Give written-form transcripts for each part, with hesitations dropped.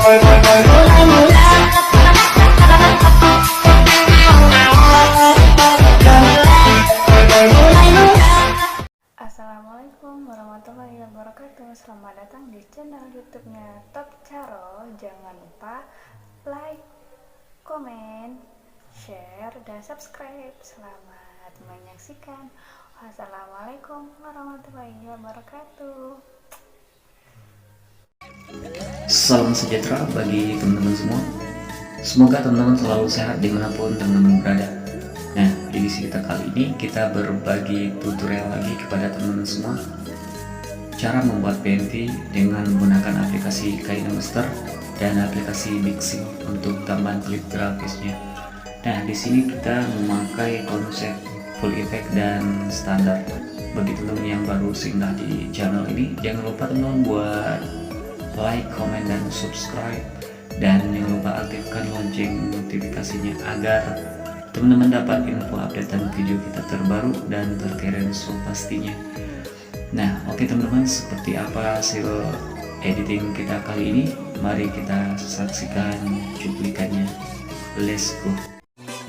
Assalamualaikum warahmatullahi wabarakatuh. Selamat datang di channel YouTube-nya Top Charo. Jangan lupa like, komen, share, dan subscribe. Selamat menyaksikan. Wassalamualaikum warahmatullahi wabarakatuh. Salam sejahtera bagi teman-teman semua. Semoga teman-teman selalu sehat dimanapun teman-teman berada. Nah, di edisi kita kali ini kita berbagi tutorial lagi kepada teman-teman semua cara membuat PNT dengan menggunakan aplikasi KineMaster dan aplikasi Mixing untuk tambahan klip grafisnya. Nah, di sini kita memakai konsep full effect dan standar. Bagi teman-teman yang baru singgah di channel ini, jangan lupa teman-teman buat like, komen, dan subscribe, dan jangan lupa aktifkan lonceng notifikasinya agar teman-teman dapat info updatean video kita terbaru dan terkeren pastinya. Nah, oke teman-teman, seperti apa hasil editing kita kali ini? Mari kita saksikan cuplikannya. Let's go.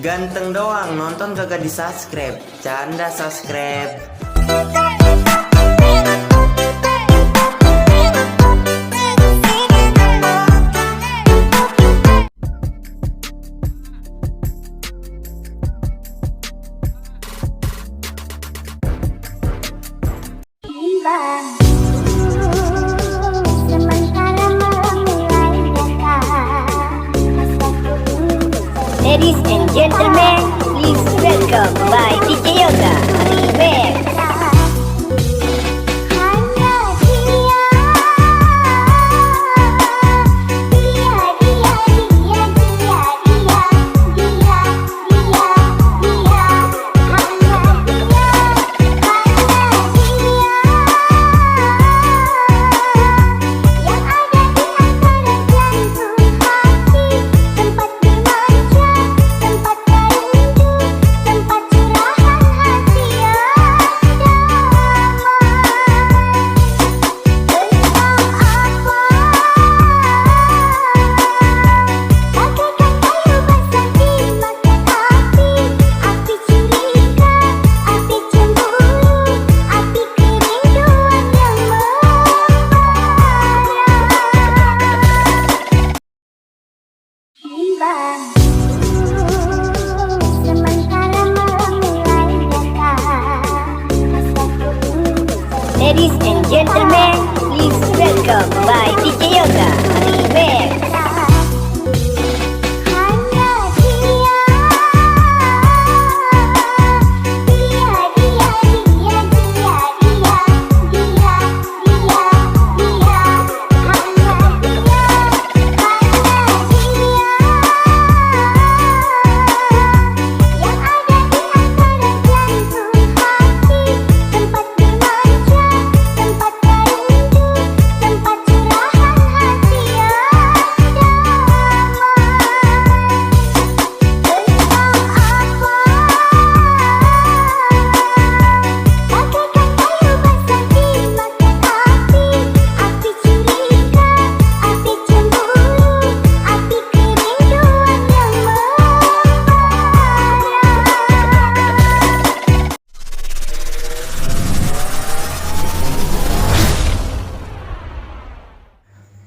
Ganteng doang, nonton kagak di subscribe. Canda subscribe. Ladies and gentlemen, please welcome by DJ Yoga Remix. Ladies and gentlemen, please welcome by DJ Yoga Remix.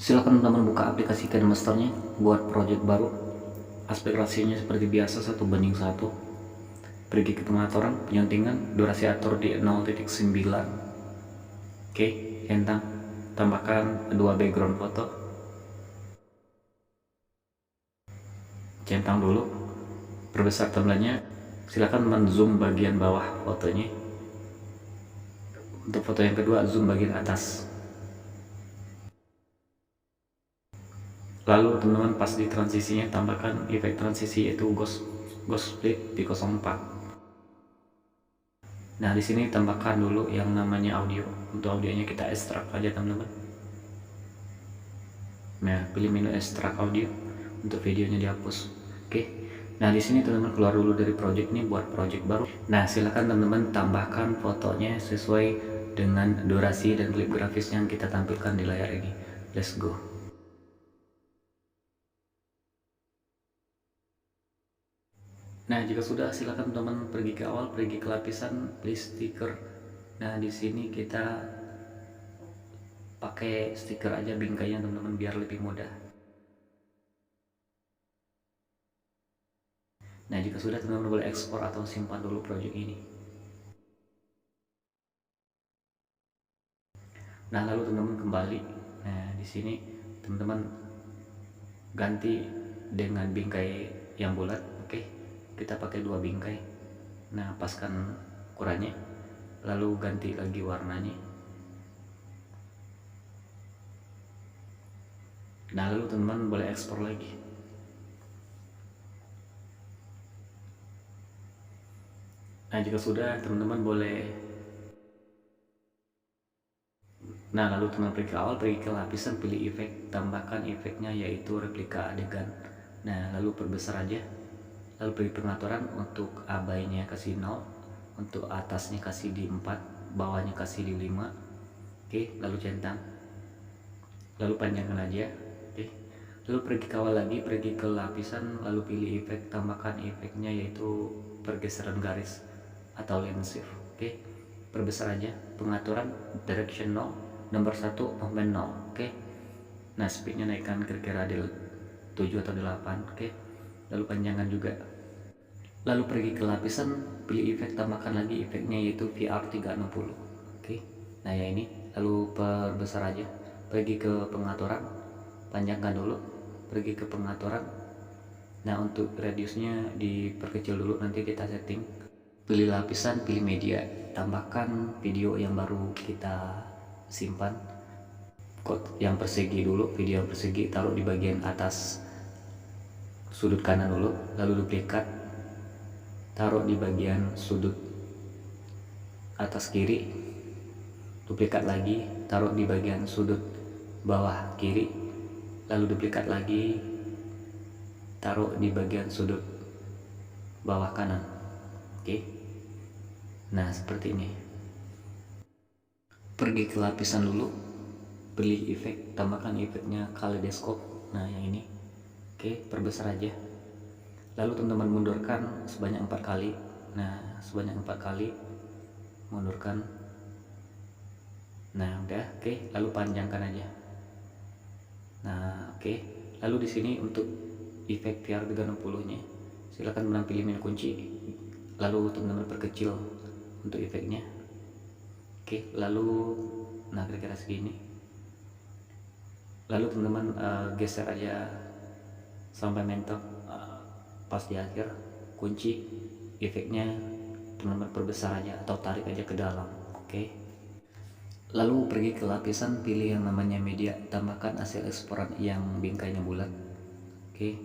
Silahkan teman-teman buka aplikasi KineMasternya buat project baru. Aspek rasionya seperti biasa 1:1. Pergi ke pengaturan, penyuntingan, durasi atur di 0.9. Oke, centang, tambahkan 2 background foto. Centang dulu, perbesar timelinenya. Silahkan men-zoom bagian bawah fotonya. Untuk foto yang kedua, zoom bagian atas. Lalu teman-teman pas di transisinya tambahkan efek transisi yaitu ghost split di 04. Nah, di sini tambahkan dulu yang namanya audio. Untuk audionya kita ekstrak aja teman-teman. Nah, pilih menu ekstrak audio. Untuk videonya dihapus. Oke. Nah, di sini teman-teman keluar dulu dari project ini buat project baru. Nah, silakan teman-teman tambahkan fotonya sesuai dengan durasi dan klip grafis yang kita tampilkan di layar ini. Let's go. Nah, jika sudah silakan teman-teman pergi ke awal, pergi ke lapisan pilih stiker. Nah, di sini kita pakai stiker aja bingkainya teman-teman biar lebih mudah. Nah, jika sudah teman-teman boleh ekspor atau simpan dulu project ini. Nah, lalu teman-teman kembali. Nah, di sini teman-teman ganti dengan bingkai yang bulat. Oke, kita pakai 2 bingkai. Nah, paskan ukurannya, lalu ganti lagi warnanya. Nah, lalu teman-teman boleh ekspor lagi. Nah, jika sudah teman-teman boleh. Nah, lalu teman pergi ke awal, pergi ke lapisan, pilih efek, tambahkan efeknya yaitu replika adegan. Nah, lalu perbesar aja. Lalu pergi pengaturan, untuk abainya kasih 0, untuk atasnya kasih di 4, bawahnya kasih di 5. Oke, lalu centang. Lalu panjangkan aja. Oke. Lalu pergi ke awal lagi, pergi ke lapisan, lalu pilih efek, tambahkan efeknya yaitu pergeseran garis atau line shift. Oke. Perbesar aja. Pengaturan direction 0. Nomor 1 movement 0. Oke. Nah, speednya naikkan kira-kira di 7 atau 8. Oke. Lalu panjangkan juga. Lalu pergi ke lapisan, pilih efek, tambahkan lagi efeknya yaitu VR 360. Oke. Nah, ya ini. Lalu perbesar aja. Pergi ke pengaturan, panjangkan dulu. Pergi ke pengaturan. Nah, untuk radiusnya diperkecil dulu, nanti kita setting. Pilih lapisan, pilih media, tambahkan video yang baru kita simpan. Kod yang persegi dulu, video yang persegi taruh di bagian atas sudut kanan dulu, lalu duplikat, taruh di bagian sudut atas kiri, duplikat lagi, taruh di bagian sudut bawah kiri, lalu duplikat lagi, taruh di bagian sudut bawah kanan. Oke. Nah, seperti ini. Pergi ke lapisan dulu, pilih efek, tambahkan efeknya kaleidoskop. Nah, yang ini. Oke, perbesar aja. Lalu teman-teman mundurkan sebanyak 4 kali. Nah, sebanyak 4 kali mundurkan. Nah, udah. Oke, lalu panjangkan aja. Nah, oke. Lalu di sini untuk efek VR 360-nya, silakan menampilkan menu kunci. Lalu teman-teman perkecil untuk efeknya. Oke, lalu nah kira-kira segini. Lalu teman-teman geser aja sampai mentok pas di akhir, kunci efeknya teman-teman perbesar aja atau tarik aja ke dalam. Oke. Lalu pergi ke lapisan, pilih yang namanya media, tambahkan hasil eksporan yang bingkainya bulat. Oke.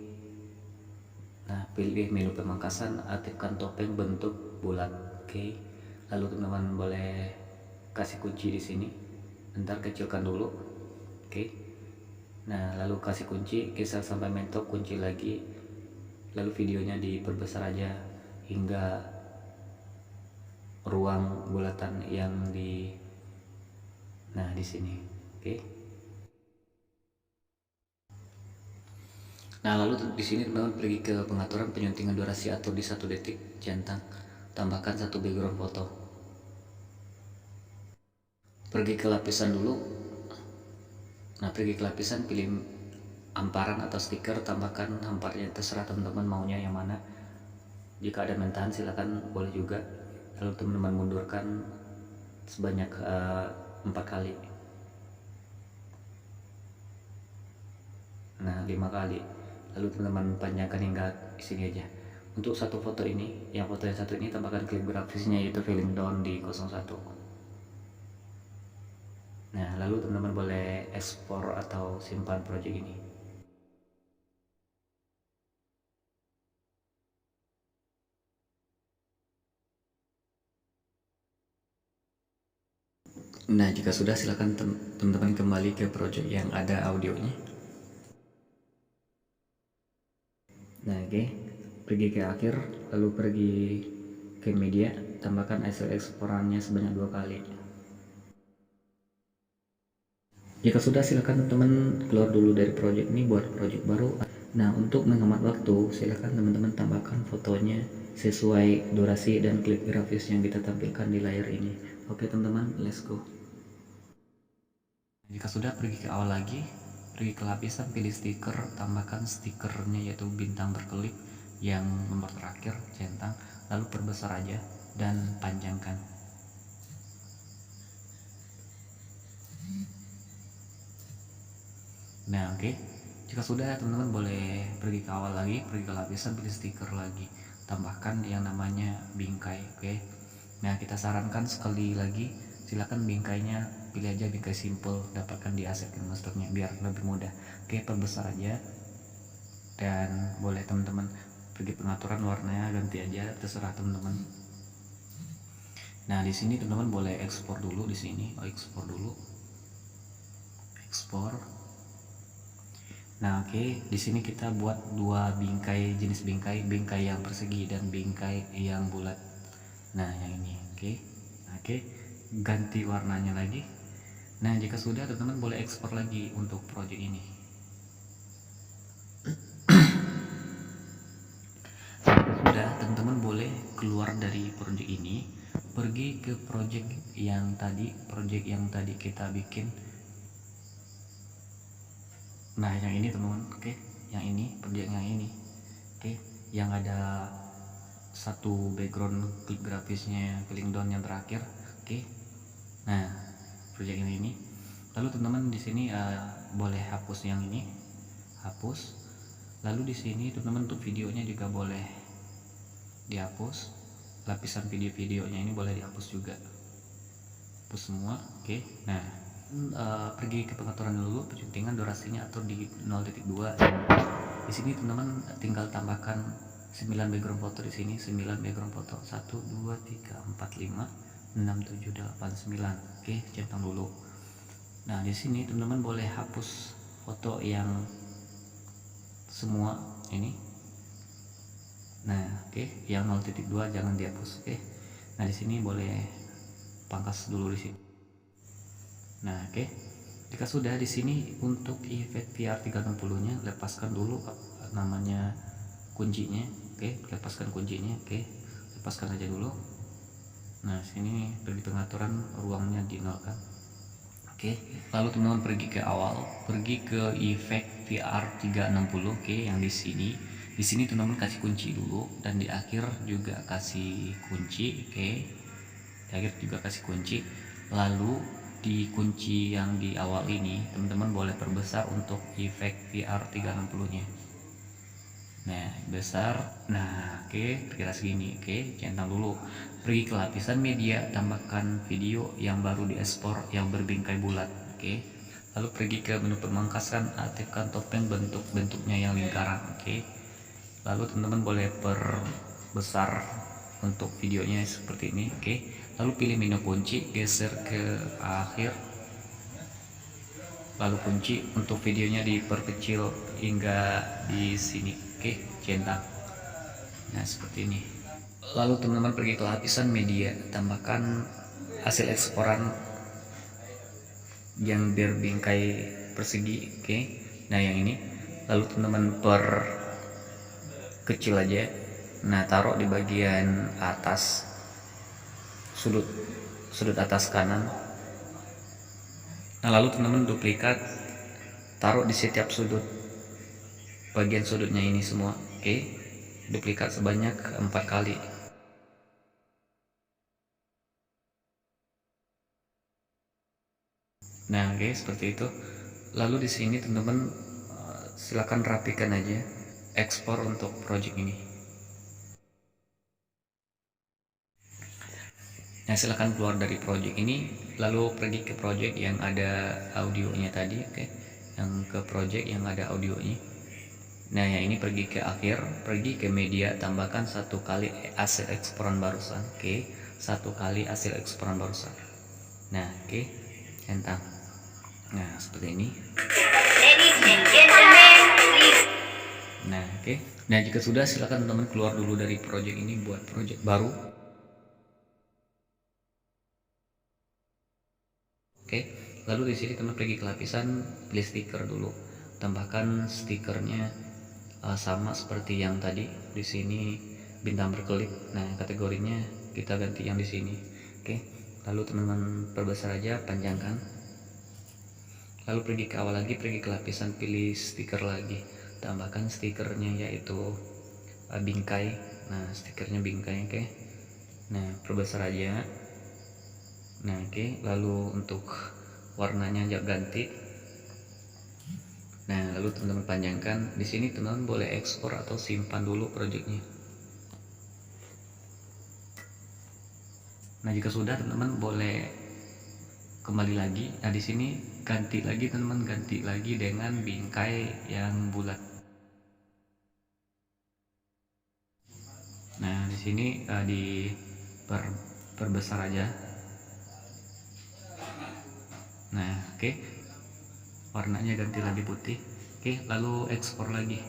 Nah, pilih menu pemangkasan, aktifkan topeng bentuk bulat. Oke. Lalu teman-teman boleh kasih kunci di sini. Bentar, kecilkan dulu. Oke. Nah, lalu kasih kunci, geser sampai mentok, kunci lagi. Lalu videonya diperbesar aja hingga ruang bulatan yang di sini. Oke. Nah, lalu di sini teman-teman pergi ke pengaturan penyuntingan durasi atau di 1 detik, centang, tambahkan 1 background foto. Pergi ke lapisan dulu. Nah, pergi ke lapisan, pilih hamparan atau stiker, tambahkan hamparnya, terserah teman-teman maunya yang mana. Jika ada mentahan silakan boleh juga. Lalu teman-teman mundurkan sebanyak 4 kali. Nah, 5 kali. Lalu teman-teman panjangkan hingga sini aja. Untuk satu foto ini, yang foto yang satu ini, tambahkan klip grafisnya yaitu feeling down di 01. Nah, lalu teman-teman boleh ekspor atau simpan project ini. Nah, jika sudah silakan teman-teman kembali ke project yang ada audionya. Nah, oke. Pergi ke akhir, lalu pergi ke media, tambahkan hasil eksporannya sebanyak 2 kali. Jika sudah silakan teman-teman keluar dulu dari project ini buat project baru. Nah, untuk menghemat waktu silakan teman-teman tambahkan fotonya sesuai durasi dan klip grafis yang kita tampilkan di layar ini. Oke teman-teman, let's go. Jika sudah, pergi ke awal lagi, pergi ke lapisan, pilih stiker, tambahkan stikernya yaitu bintang berkelip yang nomor terakhir, centang, lalu perbesar aja dan panjangkan. Nah oke, jika sudah, teman-teman boleh pergi ke awal lagi, pergi ke lapisan, pilih stiker lagi, tambahkan yang namanya bingkai. Oke, nah kita sarankan sekali lagi, silakan bingkainya pilih aja bingkai simple, dapatkan di Asset Masternya biar lebih mudah. Oke, perbesar aja, dan boleh teman-teman pergi pengaturan warnanya ganti aja, terserah teman-teman. Nah di sini teman-teman boleh ekspor dulu di sini. Ekspor dulu, ekspor. Nah oke, di sini kita buat dua bingkai, jenis bingkai yang persegi dan bingkai yang bulat. Nah yang ini, oke, ganti warnanya lagi. Nah jika sudah, teman-teman boleh ekspor lagi untuk project ini. Sudah, teman-teman boleh keluar dari project ini, pergi ke project yang tadi kita bikin. Nah yang ini teman-teman, oke, yang ini project yang ini, oke, yang ada satu background klip grafisnya cooling down yang terakhir, oke. Nah project ini, lalu teman-teman di sini boleh hapus yang ini, hapus. Lalu di sini teman-teman untuk videonya juga boleh dihapus, lapisan video-videonya ini boleh dihapus juga, hapus semua, oke. Nah pergi ke pengaturan dulu, pencetingan durasinya atur di 0.2. Di sini teman-teman tinggal tambahkan 9 background foto di sini, 9 background foto, 1 2 3 4 5 6 7 8 9. Oke, centang dulu. Nah di sini teman-teman boleh hapus foto yang semua ini. Nah oke, yang 0.2 jangan dihapus. Oke, nah di sini boleh pangkas dulu di sini. Nah oke, jika sudah, di sini untuk efek VR 360 nya lepaskan dulu namanya kuncinya. Oke, lepaskan kuncinya. Oke, lepaskan aja dulu. Nah sini pergi pengaturan, ruangnya dinolkan. Oke, lalu teman-teman pergi ke awal, pergi ke efek VR 360. Oke, yang di sini teman-teman kasih kunci dulu, dan di akhir juga kasih kunci. Oke, di akhir juga kasih kunci. Lalu di kunci yang di awal ini teman-teman boleh perbesar untuk efek VR 360 nya. Nah besar, nah oke, kira segini. Oke, centang dulu, pergi ke lapisan media, tambahkan video yang baru diekspor yang berbingkai bulat. Oke, lalu pergi ke menu pemangkasan, aktifkan topeng bentuknya yang lingkaran. Oke, lalu teman-teman boleh perbesar untuk videonya seperti ini. Oke, lalu pilih menu kunci, geser ke akhir, lalu kunci untuk videonya diperkecil hingga di sini. Oke, centang. Nah seperti ini. Lalu teman-teman pergi ke lapisan media, tambahkan hasil eksporan yang berbingkai persegi. Oke, nah yang ini, lalu teman-teman kecil aja. Nah taruh di bagian atas, sudut atas kanan. Nah lalu teman-teman duplikat, taruh di setiap sudut, bagian sudutnya ini semua. Oke, duplikat sebanyak 4 kali. Nah oke, seperti itu. Lalu di sini teman-teman silakan rapikan aja, ekspor untuk project ini. Nah silahkan keluar dari project ini, lalu pergi ke project yang ada audionya tadi. Oke, yang ke project yang ada audionya. Nah yang ini pergi ke akhir, pergi ke media, tambahkan 1 kali hasil eksporan barusan. Oke, 1 kali hasil eksporan barusan. Nah oke, centang. Nah seperti ini. Nah oke, nah jika sudah, silakan teman-teman keluar dulu dari project ini, buat project baru. Oke, lalu di sini teman pergi ke lapisan, pilih stiker dulu, tambahkan stikernya sama seperti yang tadi. Di sini bintang berkelip. Nah, kategorinya kita ganti yang di sini. Oke, lalu teman-teman perbesar aja, panjangkan. Lalu pergi ke awal lagi, pergi ke lapisan, pilih stiker lagi, tambahkan stikernya yaitu bingkai. Nah, stikernya bingkai. Oke, nah perbesar aja. Nah, oke, lalu untuk warnanya aja ganti. Nah, lalu teman-teman panjangkan. Di sini teman-teman boleh ekspor atau simpan dulu projectnya. Nah, jika sudah, teman-teman boleh kembali lagi. Nah, di sini ganti lagi teman-teman, ganti lagi dengan bingkai yang bulat. Nah, di sini perbesar aja. Nah, oke. Warnanya ganti lagi putih. Oke, lalu ekspor lagi.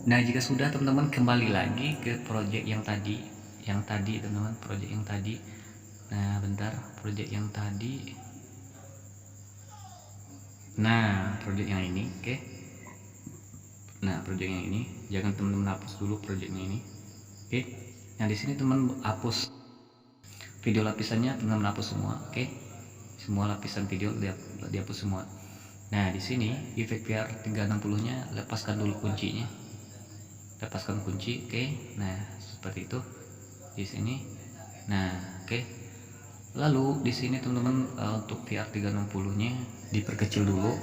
Nah, jika sudah, teman-teman kembali lagi ke project yang tadi teman-teman, project yang tadi. Nah, bentar, project yang tadi. Nah, project yang ini, oke. Nah, project yang ini, jangan teman-teman hapus dulu projectnya ini. Oke. Nah, di sini teman hapus video lapisannya, teman-teman hapus semua, oke. Semua lapisan video dihapus semua. Nah, di sini efek VR 360-nya lepaskan dulu kuncinya. Lepaskan kunci, oke. Nah, seperti itu di sini. Nah, oke. Lalu di sini teman-teman untuk VR 360-nya diperkecil dulu.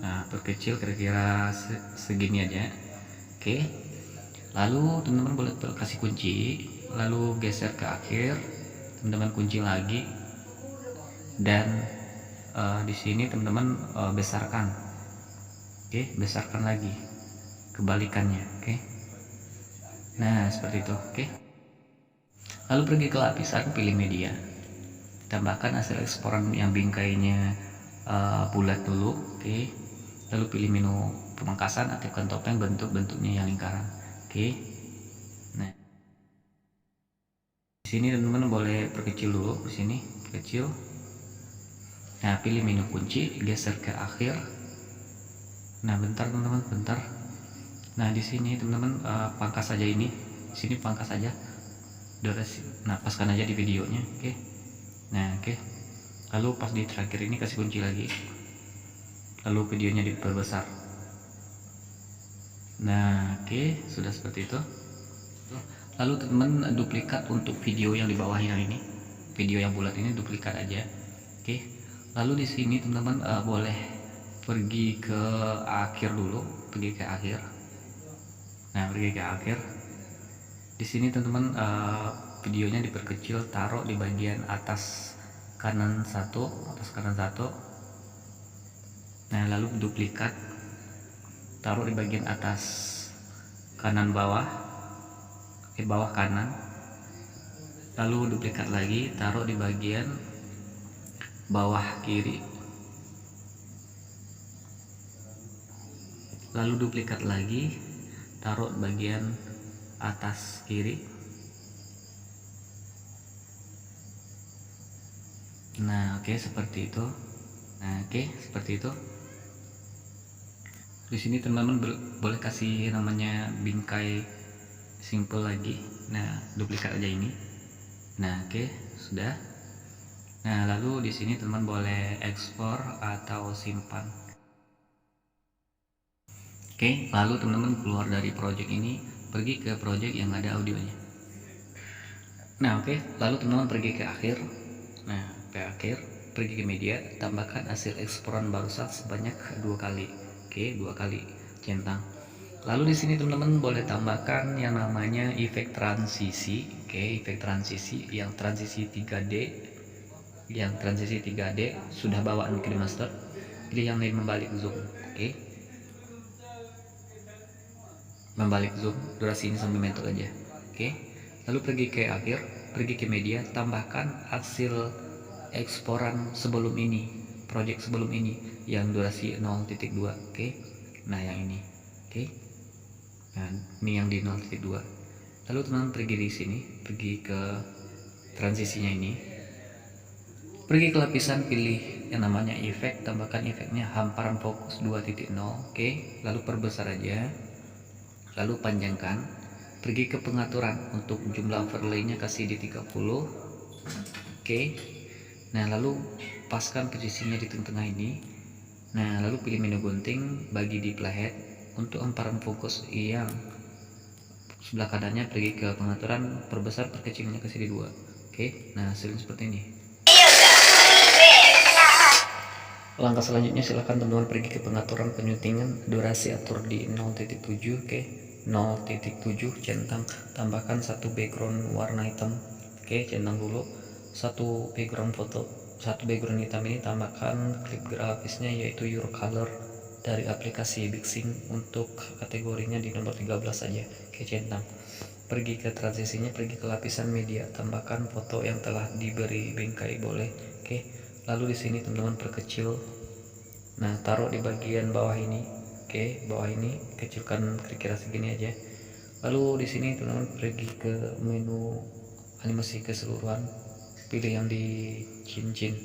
Nah, perkecil kira-kira segini aja, oke. Lalu teman-teman boleh kasih kunci, lalu geser ke akhir, teman-teman kunci lagi, dan di sini teman-teman besarkan, oke. Besarkan lagi, kebalikannya, oke. Nah, seperti itu, oke. Lalu pergi ke lapisan, pilih media, tambahkan hasil eksporan yang bingkainya bulat dulu, oke. Lalu pilih menu pemangkasan, aktifkan topeng bentuknya yang lingkaran, oke. Nah, di sini teman-teman boleh perkecil dulu, di sini kecil. Nah, pilih menu kunci, geser ke akhir. Nah, bentar teman-teman, bentar. Nah, di sini teman-teman pangkas saja ini. Di sini pangkas saja durasi. Nah, paskan aja di videonya, oke. Nah, oke. Lalu pas di terakhir ini kasih kunci lagi. Lalu videonya diperbesar. Nah, oke, sudah seperti itu. Lalu teman-teman duplikat untuk video yang di bawah yang ini. Video yang bulat ini duplikat aja. Oke. Lalu di sini teman-teman boleh pergi ke akhir dulu, pergi ke akhir. Nah, pergi ke akhir. Di sini teman-teman videonya diperkecil, taruh di bagian atas kanan satu. Nah, lalu duplikat, taruh di bagian atas kanan bawah, bawah kanan. Lalu duplikat lagi, taruh di bagian bawah kiri. Lalu duplikat lagi, taruh bagian atas kiri. Nah, oke, seperti itu. Nah, oke, seperti itu. Di sini teman-teman boleh kasih namanya bingkai simple lagi. Nah, duplikat aja ini. Nah, oke, sudah. Nah, lalu di sini teman boleh ekspor atau simpan. Oke, lalu teman-teman keluar dari project ini, pergi ke project yang ada audionya. Nah, oke, lalu teman-teman pergi ke akhir. Nah, ke akhir, pergi ke media, tambahkan hasil eksporan barusan sebanyak 2 kali. Oke, 2 kali centang. Lalu di sini teman-teman boleh tambahkan yang namanya efek transisi. Oke, efek transisi yang transisi 3D. Yang transisi 3D sudah bawaan ke master. Pilih yang lain membalik zoom. Oke. Membalik zoom, durasi ini sampai mentok aja. Oke. Lalu pergi ke akhir, pergi ke media, tambahkan hasil eksporan sebelum ini, project sebelum ini yang durasi 0.2. Oke. Nah, yang ini. Oke. Nah, ini yang di 0.2. Lalu teman-teman pergi di sini, pergi ke transisinya ini. Pergi ke lapisan, pilih yang namanya efek, tambahkan efeknya hamparan fokus 2.0. Oke, lalu perbesar aja, lalu panjangkan. Pergi ke pengaturan, untuk jumlah overlay-nya kasih di 30. Oke, nah lalu paskan posisinya di tengah-tengah ini. Nah lalu pilih menu gunting, bagi di playhead. Untuk hamparan fokus yang sebelah kanannya, pergi ke pengaturan, perbesar, perkecilnya kasih di 2. Oke, nah hasilnya seperti ini. Langkah selanjutnya silahkan teman-teman pergi ke pengaturan penyuntingan, durasi atur di 0.7. Oke, 0.7, centang, tambahkan satu background warna hitam. Oke, centang dulu satu background foto, satu background hitam ini tambahkan klip grafisnya yaitu Your Color dari aplikasi Bixing. Untuk kategorinya di nomor 13 saja. Oke, centang. Pergi ke transisinya, pergi ke lapisan media, tambahkan foto yang telah diberi bingkai boleh. Oke, lalu di sini teman-teman perkecil. Nah, taruh di bagian bawah ini. Oke, bawah ini kecilkan kira-kira segini aja. Lalu di sini teman-teman pergi ke menu animasi keseluruhan, pilih yang di cincin.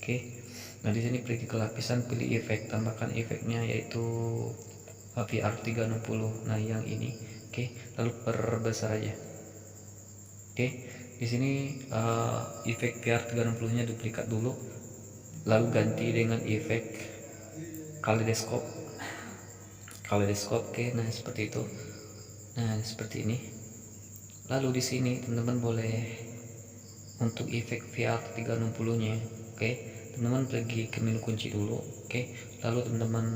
Oke, nah di sini pergi ke lapisan, pilih efek, tambahkan efeknya yaitu VR 360. Nah yang ini. Oke, lalu perbesar aja. Oke, di sini efek VR 360 nya duplikat dulu, lalu ganti dengan efek kaleidoskop. Oke, nah seperti itu. Nah seperti ini. Lalu di sini teman-teman boleh untuk efek VR 360 nya. Oke, teman-teman pergi ke menu kunci dulu. Oke, lalu teman-teman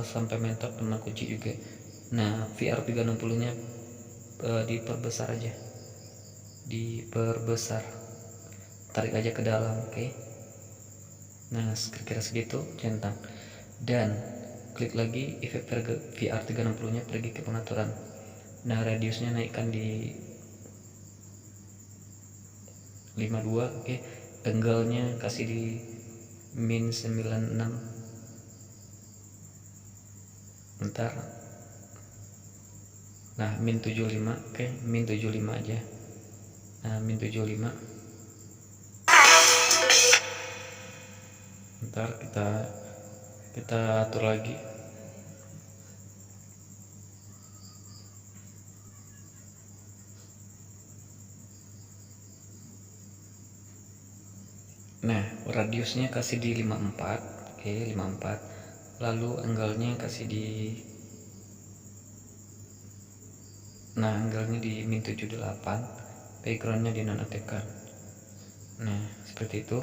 sampai mentok teman kunci juga. Nah VR 360 nya diperbesar aja, diperbesar, tarik aja ke dalam. Oke, nah kira-kira segitu, centang, dan klik lagi efek VR 360 nya, pergi ke pengaturan. Nah radiusnya naikkan di 52. Oke, tenggalnya kasih di min 96. Bentar, nah min 75. Oke, min 75 aja. Nah min 75. Bentar, kita atur lagi. Nah radiusnya kasih di 54. Oke, 54. Lalu angle-nya kasih di, nah angle-nya di min 78, background-nya dinonaktifkan. Nah seperti itu.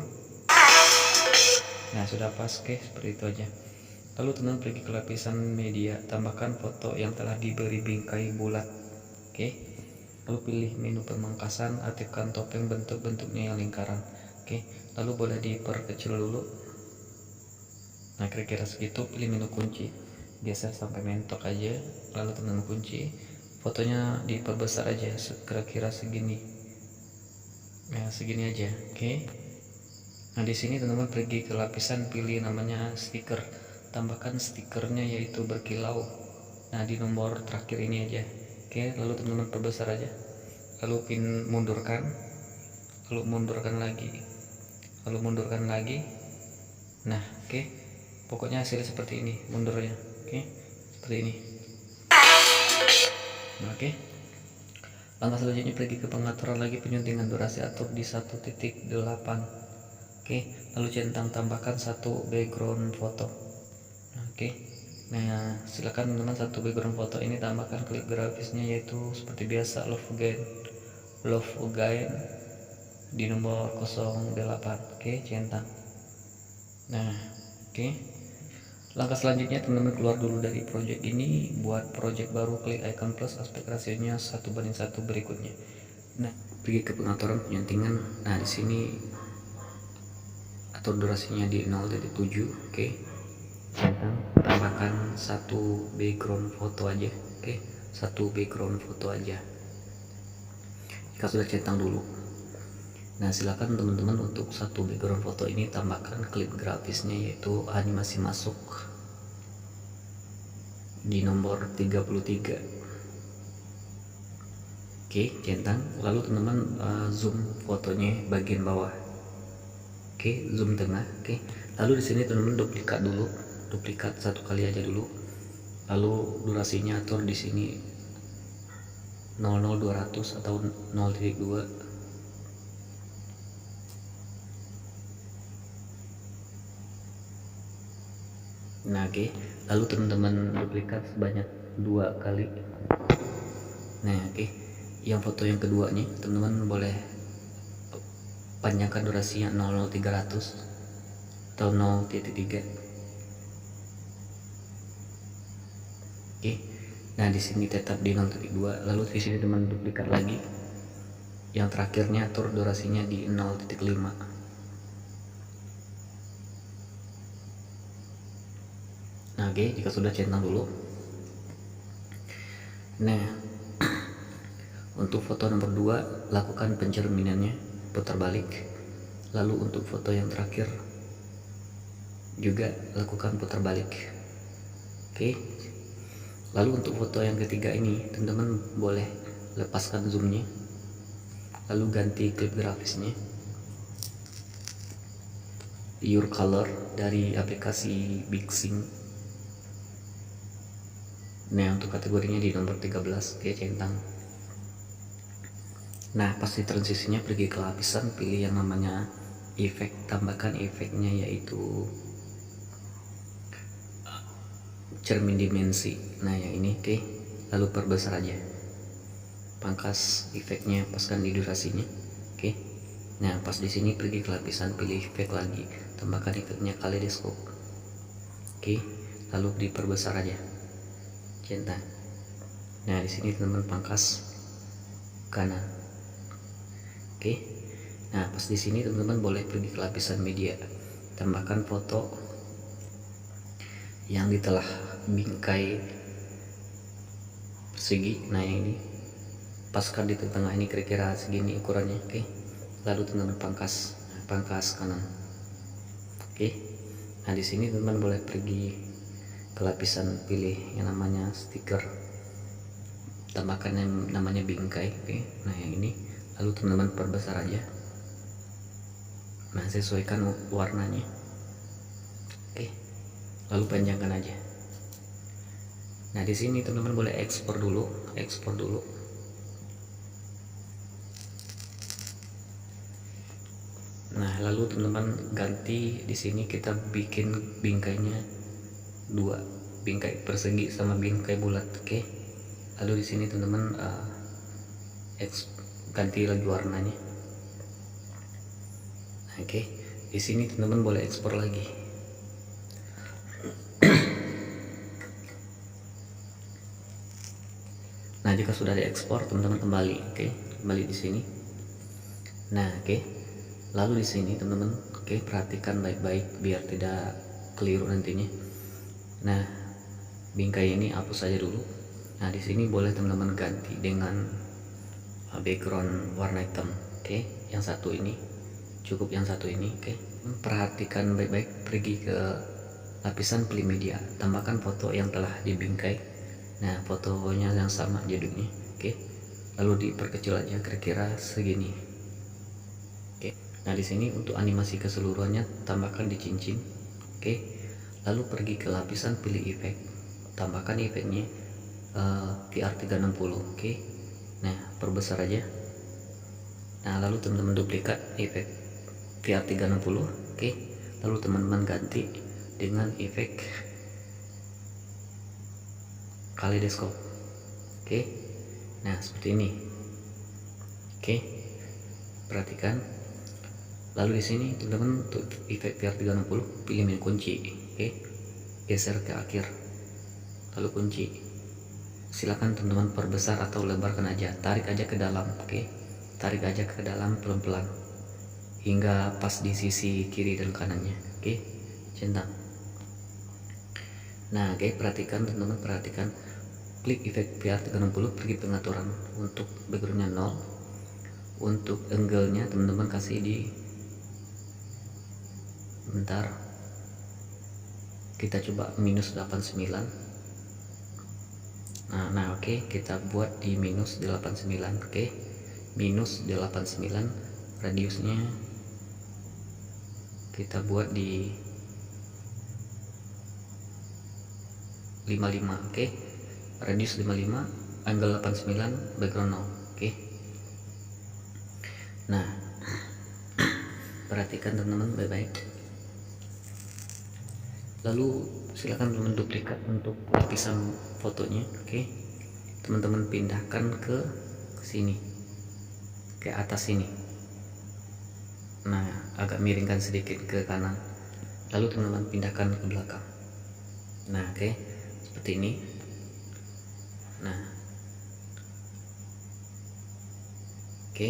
Nah sudah pas. Oke, seperti itu aja. Lalu teman pergi ke lapisan media, tambahkan foto yang telah diberi bingkai bulat. Oke, lalu pilih menu pemangkasan, aktifkan topeng bentuk-bentuknya yang lingkaran. Oke, lalu boleh diperkecil dulu. Nah kira-kira segitu. Pilih menu kunci, biasa sampai mentok aja, lalu teman kunci, fotonya diperbesar aja kira-kira segini. Nah segini aja. Oke, nah di sini teman-teman pergi ke lapisan, pilih namanya stiker, tambahkan stikernya yaitu berkilau. Nah di nomor terakhir ini aja. Oke, lalu teman-teman perbesar aja, lalu mundurkan, lalu mundurkan lagi, lalu mundurkan lagi. Nah oke, pokoknya hasilnya seperti ini mundurnya. Oke, seperti ini. Nah, oke, langkah selanjutnya pergi ke pengaturan lagi, penyuntingan, durasi atur di 1.8. Oke, lalu centang, tambahkan satu background foto. Oke, nah silakan teman-teman satu background foto ini tambahkan klip grafisnya yaitu seperti biasa Love Again di nomor 08. Oke, centang. Nah oke, langkah selanjutnya teman-teman keluar dulu dari project ini, buat project baru, klik icon plus, aspek rasionya 1:1 berikutnya. Nah pergi ke pengaturan penyuntingan. Nah di sini atur durasinya di 0.7. Oke, centang, tambahkan satu background foto aja. Oke, satu background foto aja jika sudah centang dulu. Nah silakan teman-teman untuk satu background foto ini tambahkan klip grafisnya yaitu animasi masuk di nomor 33. Oke, centang, lalu teman-teman zoom fotonya bagian bawah. Oke, zoom tengah. Oke, lalu di sini teman-teman duplikat satu kali aja dulu. Lalu durasinya atur di sini 00200 atau 0.2. Nah, oke, lalu teman-teman duplikat sebanyak 2 kali. Nah, oke, yang foto yang keduanya teman-teman boleh panjangkan durasinya 00300 atau 0.3. Oke, nah di sini tetap di 0.2. Lalu di sini teman duplikat lagi, yang terakhirnya atur durasinya di 0.5. Nah, oke, jika sudah centang dulu. Nah, untuk foto nomor 2 lakukan pencerminannya, putar balik. Lalu untuk foto yang terakhir juga lakukan putar balik. Oke, lalu untuk foto yang ketiga ini teman-teman boleh lepaskan zoomnya, lalu ganti klip grafisnya Your Color dari aplikasi Bixing. Nah, untuk kategorinya di nomor 13. Oke, centang. Nah, pas di transisinya pergi ke lapisan, pilih yang namanya efek, tambahkan efeknya yaitu cermin dimensi. Nah, yang ini. Oke, lalu perbesar aja, pangkas efeknya, paskan di durasinya. Oke, nah pas di sini pergi ke lapisan, pilih efek lagi, tambahkan efeknya kaleidoskop. Oke, lalu diperbesar aja, centang. Nah, di sini teman-teman pangkas kanan. Oke, nah pas di sini teman-teman boleh pergi ke lapisan media, tambahkan foto yang ditelah bingkai persegi. Nah, yang ini paskan di tengah ini, kira-kira segini ukurannya. Oke, lalu teman-teman pangkas kanan. Oke, nah di sini teman-teman boleh pergi ke lapisan, pilih yang namanya stiker, tambahkan yang namanya bingkai. Oke, nah yang ini, lalu teman-teman perbesar aja. Nah, sesuaikan warnanya. Oke, lalu panjangkan aja. Nah, di sini teman-teman boleh ekspor dulu. Nah, lalu teman-teman ganti di sini, kita bikin bingkainya 2, bingkai persegi sama bingkai bulat. Oke, lalu di sini teman-teman ganti lagi warnanya. Oke, di sini teman-teman boleh ekspor lagi. Nah, jika sudah diekspor, teman-teman kembali. Oke, kembali di sini. Nah, oke, lalu di sini teman-teman, oke, perhatikan baik-baik biar tidak keliru nantinya. Nah, bingkai ini hapus saja dulu. Nah, di sini boleh teman-teman ganti dengan background warna hitam. Oke, yang satu ini cukup, yang satu ini. Oke, perhatikan baik-baik, pergi ke lapisan pilih media, tambahkan foto yang telah dibingkai. Nah, fotonya yang sama jadinya. Oke, lalu diperkecil aja, kira-kira segini. Oke, nah di sini untuk animasi keseluruhannya tambahkan di cincin. Oke, lalu pergi ke lapisan pilih efek, tambahkan efeknya VR360. Oke, nah perbesar aja. Nah, lalu teman-teman duplikat efek VR360. Oke, lalu teman-teman ganti dengan efek kaleidoskop. Oke, nah seperti ini. Oke, perhatikan. Lalu di sini teman-teman untuk efek VR360 pilih menu kunci. Oke, geser ke akhir, lalu kunci. Silakan teman-teman perbesar atau lebarkan aja, tarik aja ke dalam. Oke, tarik aja ke dalam pelan-pelan hingga pas di sisi kiri dan kanannya. Oke, centang. Nah, oke, perhatikan teman-teman, perhatikan. Klik efek VR360, pergi pengaturan, untuk backgroundnya 0, untuk angle-nya teman-teman kasih di, bentar, kita coba -89. Nah, oke, kita buat di -89. Oke, -89, radiusnya kita buat di 55. Oke. Radius 55, angle 89, background 0. Oke. Nah, perhatikan teman-teman baik-baik. Lalu silakan teman-teman duplikat untuk lapisan fotonya. Oke. Teman-teman pindahkan ke sini, ke atas sini. Nah, agak miringkan sedikit ke kanan, lalu teman-teman pindahkan ke belakang. Nah, oke, seperti ini. Nah, oke.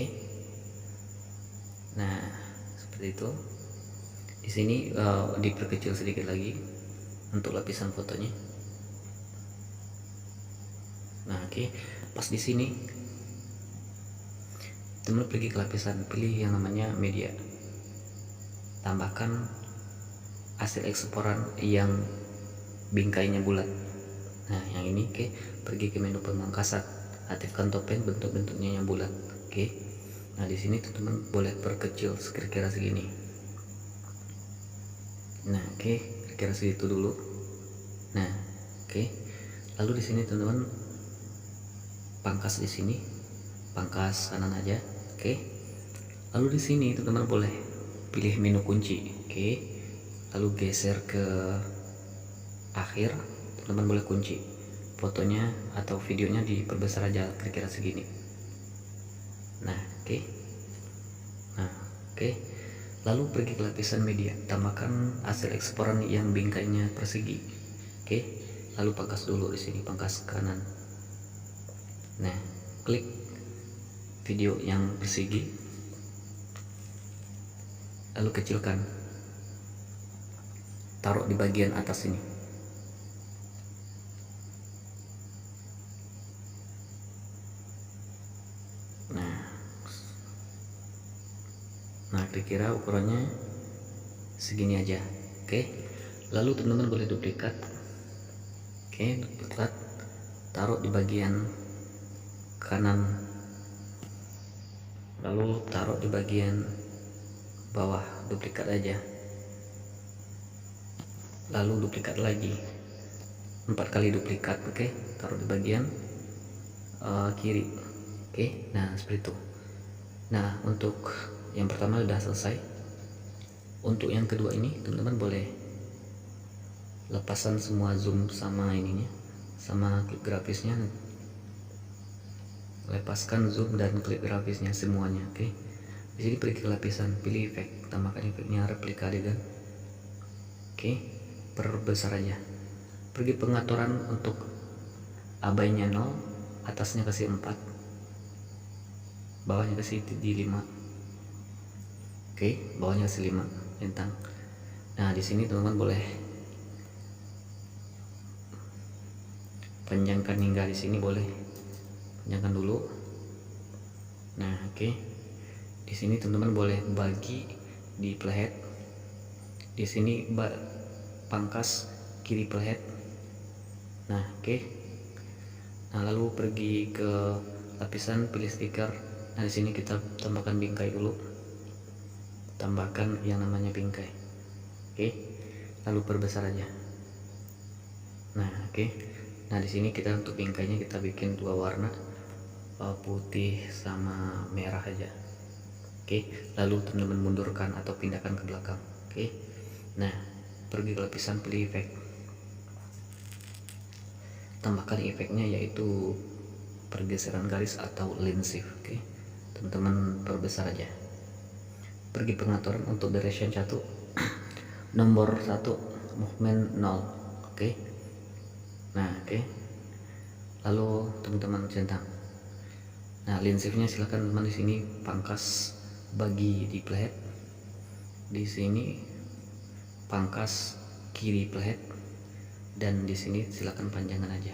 Nah, seperti itu. Di sini diperkecil sedikit lagi untuk lapisan fotonya. Nah, oke, pas di sini teman pergi ke lapisan, pilih yang namanya media, tambahkan hasil eksporan yang bingkainya bulat. Nah, yang ini, oke, pergi ke menu pemangkasan, aktifkan topeng bentuk-bentuknya yang bulat. Oke. Nah, di sini teman-teman boleh perkecil kira-kira segini. Nah, oke, kira-kira segitu dulu. Nah, oke. Lalu di sini teman-teman pangkas di sini, pangkas kanan aja. Oke. Lalu di sini teman-teman boleh pilih menu kunci. Oke. Lalu geser ke akhir, teman-teman boleh kunci fotonya atau videonya, diperbesar aja kira-kira segini. Nah, oke. Nah, oke. Lalu pergi ke lapisan media, tambahkan hasil eksporan yang bingkainya persegi. Oke. Lalu pangkas dulu di sini, pangkas kanan. Nah, klik video yang persegi, lalu kecilkan, taruh di bagian atas ini. Nah, kira-kira ukurannya segini aja. Oke. Lalu teman-teman boleh duplikat. Oke, duplikat, taruh di bagian kanan, lalu taruh di bagian bawah, duplikat aja, lalu duplikat lagi 4 kali duplikat. Oke, taruh di bagian kiri. Oke. Nah, seperti itu. Nah, untuk yang pertama sudah selesai. Untuk yang kedua ini teman-teman boleh lepasan semua zoom sama ininya, sama klip grafisnya, lepaskan zoom dan klip grafisnya semuanya. Oke. Di sini pergi ke lapisan, pilih efek, tambahkan efeknya replika adegan. Oke, perbesar aja. Pergi pengaturan, untuk abainya 0, atasnya kasih 4, bawahnya kasih di 5. Oke, bawahnya kasih 5 centang. Nah, di sini teman-teman boleh panjangkan hingga di sini, boleh panjangkan dulu. Nah, oke. Di sini teman-teman boleh bagi di playhead. Di sini pangkas kiri playhead. Nah, oke. Nah, lalu pergi ke lapisan, pilih stiker. Nah, di sini kita tambahkan bingkai dulu. Tambahkan yang namanya bingkai. Oke. Lalu perbesar aja. Nah, oke. Nah, di sini kita untuk bingkainya kita bikin 2 warna, putih sama merah aja. Oke. Lalu teman-teman mundurkan atau pindahkan ke belakang. Oke. Nah, pergi ke lapisan, pilih efek, tambahkan efeknya yaitu pergeseran garis atau line shift. Oke. Teman-teman perbesar aja. Pergi pengaturan, untuk duration 1, nomor 1, movement 0. Oke. Nah, oke. Lalu teman-teman centang. Nah, line shift-nya silakan teman di sini pangkas bagi di playhead. Di sini pangkas kiri playhead, dan di sini silakan panjangkan aja.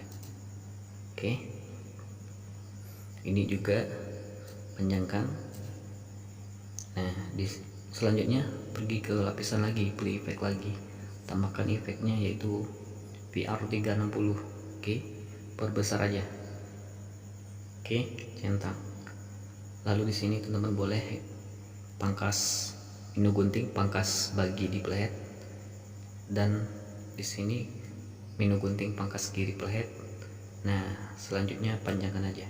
Oke. Ini juga panjangkan. Nah, selanjutnya pergi ke lapisan lagi, pilih efek lagi, tambahkan efeknya yaitu VR 360. Oke, perbesar aja. Oke, centang. Lalu di sini teman-teman boleh pangkas menu gunting pangkas bagi di playhead, dan di sini menu gunting pangkas kiri playhead. Nah, selanjutnya panjangkan aja.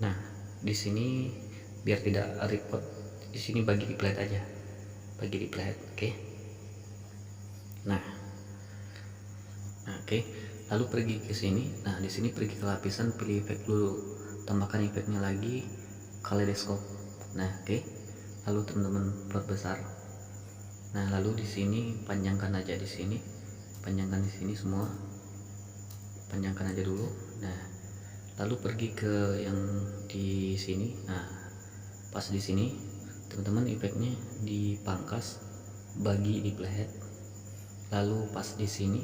Nah, di sini biar tidak repot, di sini bagi di playhead aja, bagi di playhead, oke. Nah, oke. Lalu pergi ke sini. Nah, di sini pergi ke lapisan, pilih efek dulu, tambahkan efeknya lagi, kaleidoskop. Nah, oke. Lalu teman-teman perbesar. Nah, lalu di sini panjangkan aja, di sini panjangkan, di sini semua panjangkan aja dulu. Nah, lalu pergi ke yang di sini. Nah, pas di sini teman-teman efeknya dipangkas bagi di playhead. Lalu pas di sini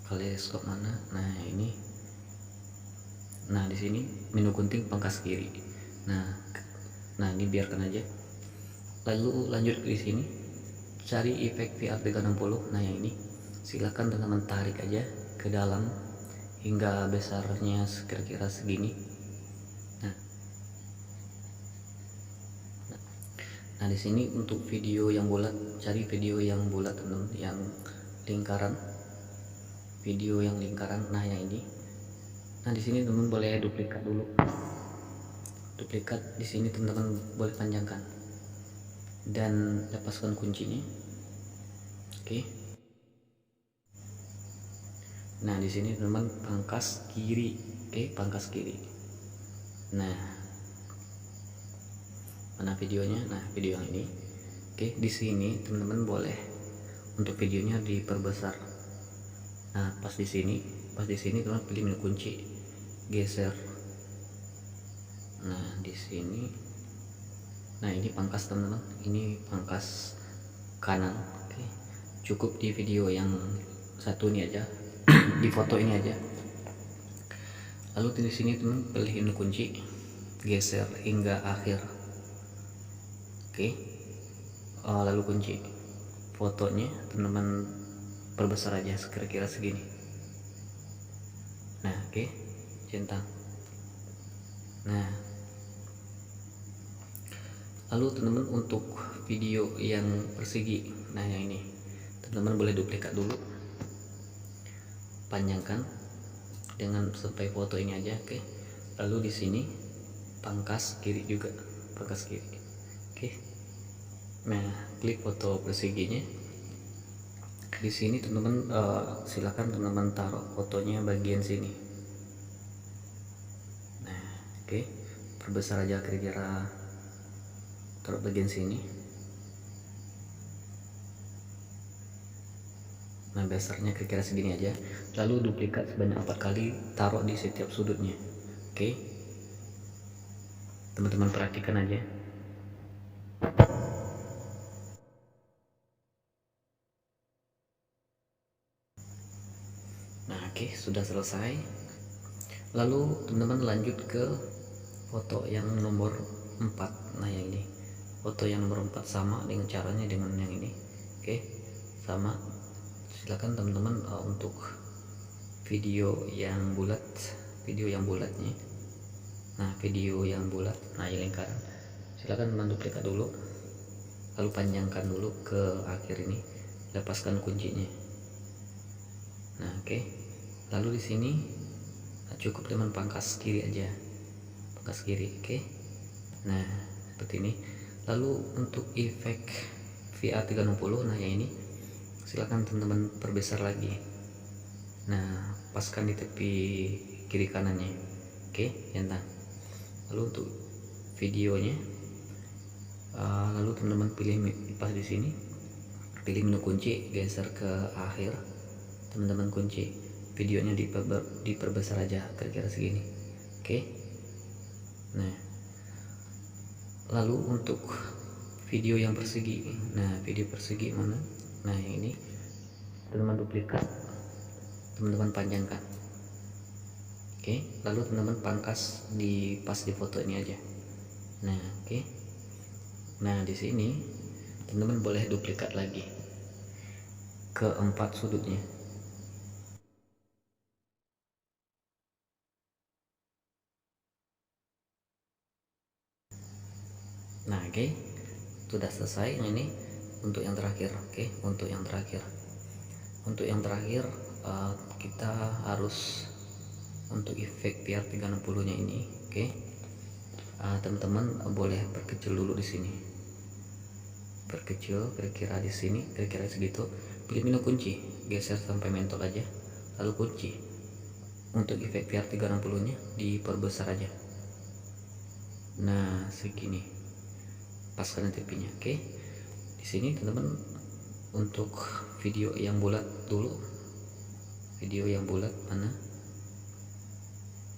kaleidoskop mana? Nah, ini. Nah, di sini menu gunting pangkas kiri. Nah, ini biarkan aja. Lalu lanjut ke sini, cari efek VR360. Nah, yang ini silahkan teman-teman tarik aja ke dalam hingga besarnya kira-kira segini. Nah, di sini untuk video yang bulat, cari video yang bulat teman-teman, yang lingkaran, video yang lingkaran. Nah, yang ini. Nah, di sini teman-teman boleh duplikat dulu. Duplikat di sini teman-teman boleh panjangkan dan lepaskan kuncinya. Oke. Nah, di sini teman-teman pangkas kiri. Oke, pangkas kiri. Nah, mana videonya? Nah, video yang ini. Oke, di sini teman-teman boleh untuk videonya diperbesar. Nah, pas di sini teman-teman pilih menu kunci, geser. Nah, di sini. Nah, ini pangkas teman-teman, ini pangkas kanan. Oke, cukup di video yang satu ini aja, di foto ini aja. Lalu di sini teman pilih menu kunci, geser hingga akhir. Oke, lalu kunci fotonya teman-teman perbesar aja kira-kira segini. Nah, oke, centang. Nah, lalu teman-teman untuk video yang persegi, nah yang ini teman-teman boleh duplikat dulu, panjangkan dengan sampai foto ini aja. Oke, lalu di sini pangkas kiri juga, pangkas kiri. Oke, nah klik foto perseginya. Di sini teman-teman silakan teman-teman taruh fotonya bagian sini. Nah, oke, perbesar aja kira-kira, taruh bagian sini. Nah, besarnya kira-kira segini aja. Lalu duplikat sebanyak 4 kali, taruh di setiap sudutnya. Oke, teman-teman perhatikan aja. Nah, oke, sudah selesai. Lalu teman-teman lanjut ke foto yang nomor 4. Nah, yang ini foto yang nomor 4 sama dengan caranya dengan yang ini. Oke, sama. Silakan teman-teman untuk video yang bulat, video yang bulatnya. Nah, video yang bulat, nah yang lingkaran, silakan teman duplikat dulu, lalu panjangkan dulu ke akhir ini, lepaskan kuncinya. Nah, oke. Lalu di sini cukup teman pangkas kiri aja, pangkas kiri. Oke, nah seperti ini. Lalu untuk efek VR360, nah yang ini silakan teman-teman perbesar lagi. Nah, paskan di tepi kiri kanannya. Oke, centang. Lalu untuk videonya, lalu teman-teman pilih pas di sini, pilih menu kunci, geser ke akhir, teman-teman kunci videonya diperbesar aja kira-kira segini. Oke, nah lalu untuk video yang persegi, nah video persegi mana? Nah yang ini teman-teman duplikat, teman-teman panjangkan. Oke, lalu teman-teman pangkas pas di foto ini aja. Nah, oke. Nah, di sini teman-teman boleh duplikat lagi ke 4 sudutnya. Nah, oke, sudah selesai. Yang ini untuk yang terakhir. Oke, untuk yang terakhir kita harus untuk efek PR360 nya ini. Oke, teman-teman boleh perkecil dulu di sini, perkecil kira-kira di sini, kira-kira segitu. Pilih menu kunci, geser sampai mentok aja, lalu kunci. Untuk efek PR360 nya diperbesar aja. Nah, segini, paskan TV-nya. Oke, di sini teman-teman untuk video yang bulat dulu, video yang bulat mana,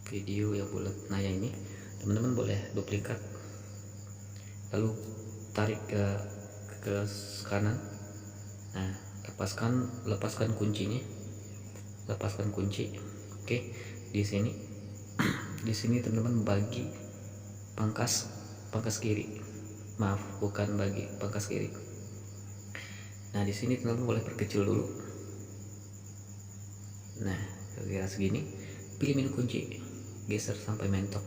video yang bulat. Nah, yang ini teman-teman boleh duplikat, lalu tarik ke kanan. Nah, lepaskan kuncinya, lepaskan kunci. Oke, di sini di sini teman-teman bagi pangkas kiri, maaf, bukan bagi pangkas kiri. Nah, di sini teman-teman boleh perkecil dulu. Nah, kira-kira segini. Pilih menu kunci, geser sampai mentok,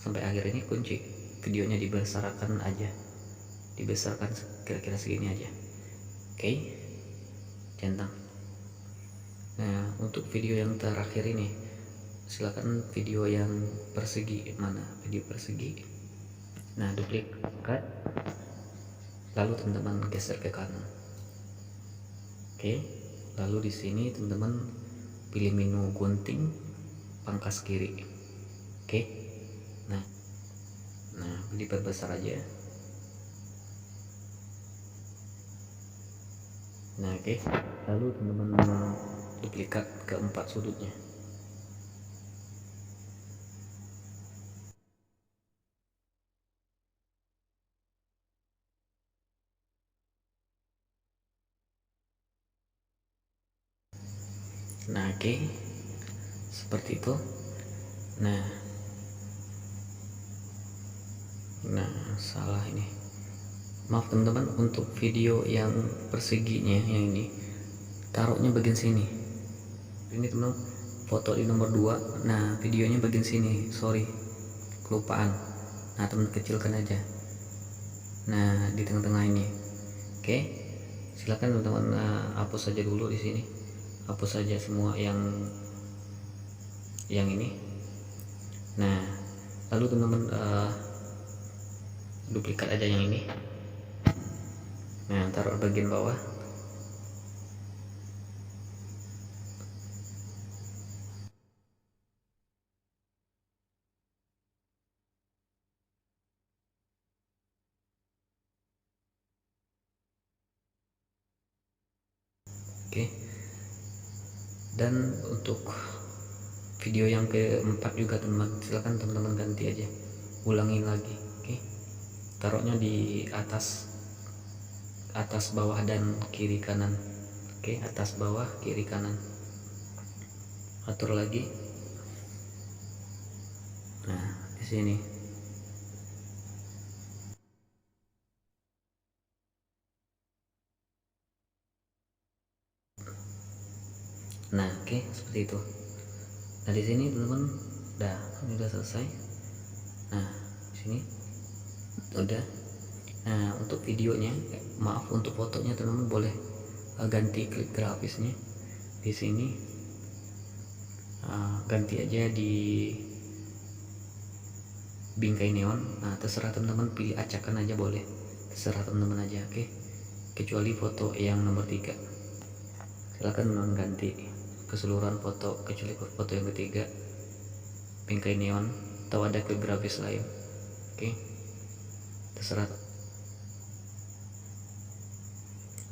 sampai akhir ini kunci. Videonya dibesarkan aja, dibesarkan kira-kira segini aja. Oke, centang. Nah, untuk video yang terakhir ini silakan video yang persegi, mana video persegi. Nah, duplikat, lalu teman-teman geser ke kanan. Oke, lalu di sini teman-teman pilih menu gunting pangkas kiri. Oke, nah diperbesar aja. Nah, oke, lalu teman-teman duplikat keempat sudutnya. Nah, oke, seperti itu. Nah, salah ini, maaf teman-teman. Untuk video yang perseginya yang ini taruhnya bagian sini. Ini teman-teman foto di nomor 2. Nah, videonya bagian sini, sorry, kelupaan. Nah, teman kecilkan aja. Nah, di tengah-tengah ini. Oke, silakan teman-teman hapus saja dulu di sini, hapus saja semua yang ini. Nah, lalu teman-teman duplikat aja yang ini. Nah, taruh bagian bawah. Oke, dan untuk video yang keempat juga teman-teman, silakan teman-teman ganti aja, ulangin lagi. Oke, taruhnya di atas bawah dan kiri kanan. Oke, atas bawah kiri kanan, atur lagi. Nah, di sini. Nah, oke, seperti itu. Nah, di sini teman-teman ini udah selesai. Nah, di sini udah. Nah, untuk videonya, maaf, untuk fotonya teman-teman boleh ganti klip grafisnya di sini. Ganti aja di bingkai neon. Nah, terserah teman-teman, pilih acakan aja boleh, terserah teman-teman aja. Oke, kecuali foto yang nomor 3, silakan teman ganti keseluruhan foto kecuali foto yang ketiga bingkai neon atau ada klip grafis lain. Oke, terserah.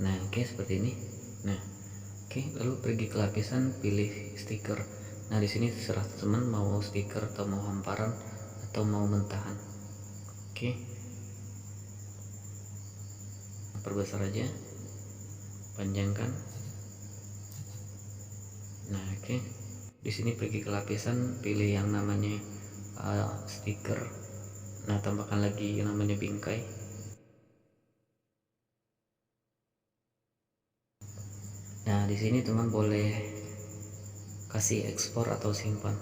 Nah, oke, seperti ini. Nah, oke, lalu pergi ke lapisan, pilih stiker. Nah, di sini terserah teman mau stiker atau mau hamparan atau mau mentahan. Oke, perbesar aja, panjangkan. Nah, oke, di sini pergi ke lapisan, pilih yang namanya stiker. Nah, tambahkan lagi yang namanya bingkai. Nah, di sini teman boleh kasih ekspor atau simpan.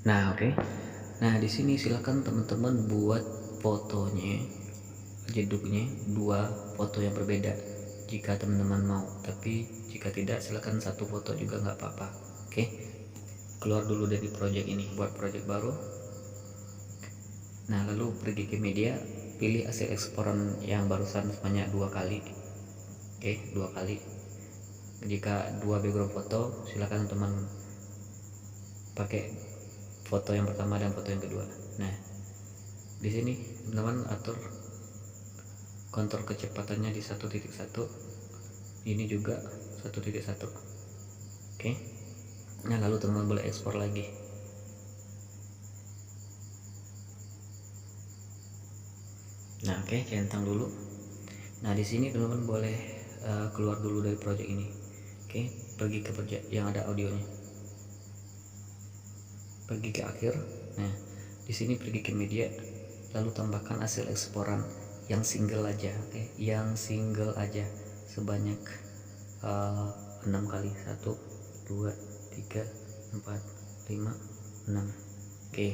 Nah, oke. Nah, di sini silakan teman-teman buat fotonya, jeduknya 2 foto yang berbeda jika teman-teman mau, tapi jika tidak silakan 1 foto juga nggak apa-apa. Oke, keluar dulu dari project ini, buat project baru. Nah, lalu pergi ke media, pilih hasil eksporan yang barusan sebanyak 2 kali. Oke, 2 kali. Jika 2 background foto, silakan teman pakai foto yang pertama dan foto yang kedua. Nah, di sini teman-teman atur kontrol kecepatannya di 1.1, ini juga 1.1. Oke. Nah, lalu teman-teman boleh ekspor lagi. Nah, oke, centang dulu. Nah, di sini teman-teman boleh keluar dulu dari project ini. Oke, pergi ke project yang ada audionya, pergi ke akhir. Nah, di sini pergi ke media, lalu tambahkan hasil eksporan yang single aja. Oke, yang single aja sebanyak 6 kali. 1 2 3 4 5 6. Oke,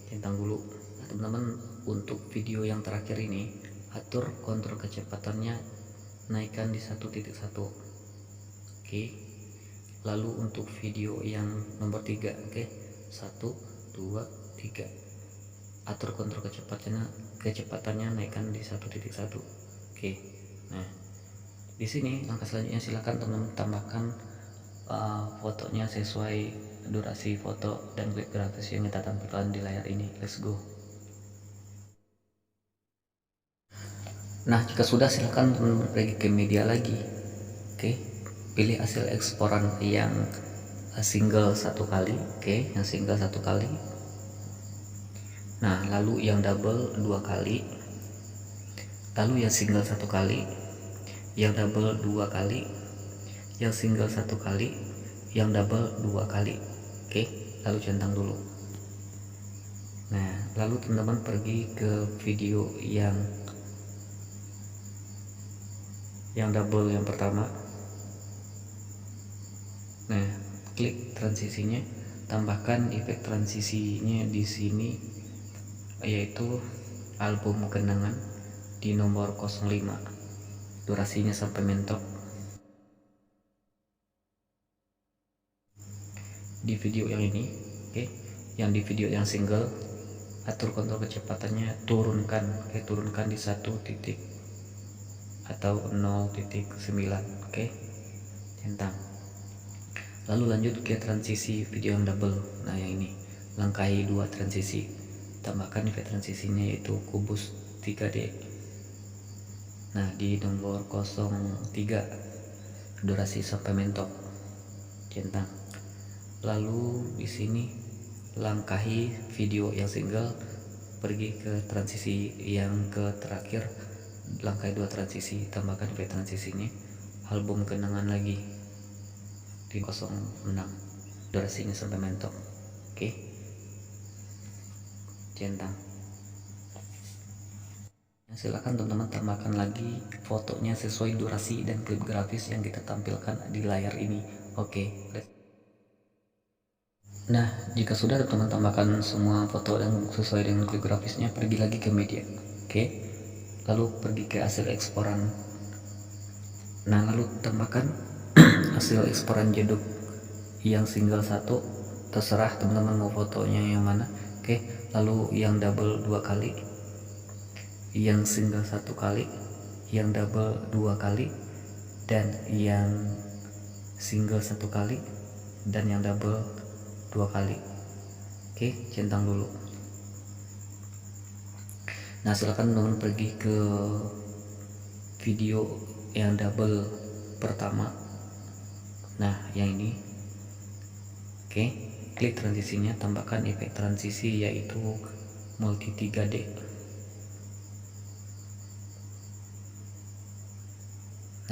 centang dulu. Nah, teman-teman, untuk video yang terakhir ini atur kontrol kecepatannya, naikkan di 1.1. Oke, lalu untuk video yang nomor 3, oke, 1 2 3, atur kontrol kecepatannya naikkan di 1.1. Oke. Nah, di sini langkah selanjutnya silakan teman-teman tambahkan fotonya sesuai durasi foto dan klip grafis yang kita tampilkan di layar ini. Let's go. Nah, jika sudah silakan teman-teman pergi ke media lagi. Oke, pilih hasil eksporan yang single 1 kali. Oke, yang single 1 kali. Nah, lalu yang double 2 kali, lalu yang single 1 kali, yang double 2 kali, yang single 1 kali, yang double 2 kali. Oke, lalu centang dulu. Nah, lalu teman-teman pergi ke video yang double yang pertama. Nah, klik transisinya, tambahkan efek transisinya di sini, yaitu album kenangan di nomor 05, durasinya sampai mentok. Di video yang ini, oke, yang di video yang single, atur kontrol kecepatannya, turunkan di 1 titik atau 0.9. oke, centang. Lalu lanjut ke transisi video yang double. Nah, yang ini langkahi 2 transisi, tambahkan efek transisinya yaitu kubus 3D. Nah, di nomor 03, durasi sampai mentok, centang. Lalu di sini langkahi video yang single, pergi ke transisi yang ke terakhir, langkahi 2 transisi, tambahkan efek transisinya album kenangan lagi di 06, durasinya sampai mentok. Oke, centang. Nah, silakan teman-teman tambahkan lagi fotonya sesuai durasi dan klip grafis yang kita tampilkan di layar ini. Oke, nah, jika sudah teman-teman tambahkan semua foto dan sesuai dengan klip grafisnya, pergi lagi ke media. Oke, lalu pergi ke hasil eksporan. Nah, lalu tambahkan hasil eksporan jeduk yang single 1, terserah teman-teman mau fotonya yang mana. Oke, lalu yang double 2 kali, yang single 1 kali, yang double 2 kali, dan yang single 1 kali, dan yang double 2 kali. Oke, centang dulu. Nah, silakan teman-teman pergi ke video yang double pertama. Nah, yang ini. Oke, klik transisinya, tambahkan efek transisi yaitu multi 3D.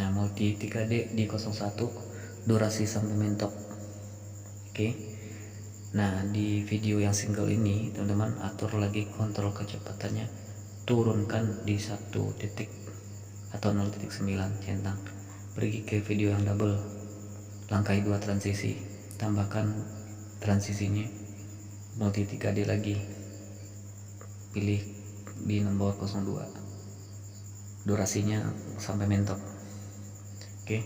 Nah, multi 3D di 01, durasi sampai mentok. Oke. Nah, di video yang single ini teman-teman atur lagi kontrol kecepatannya, turunkan di 1 titik atau 0.9, centang. Pergi ke video yang double, langkahi 2 transisi, tambahkan transisinya multi 3D lagi, pilih di nomor 02, durasinya sampai mentok. Oke,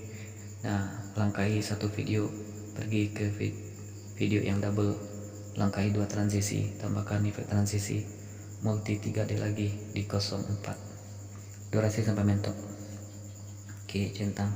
nah langkahi satu video, pergi ke video yang double, langkahi 2 transisi, tambahkan efek transisi, multi 3D lagi di 04, durasi sampai mentok. Oke, centang.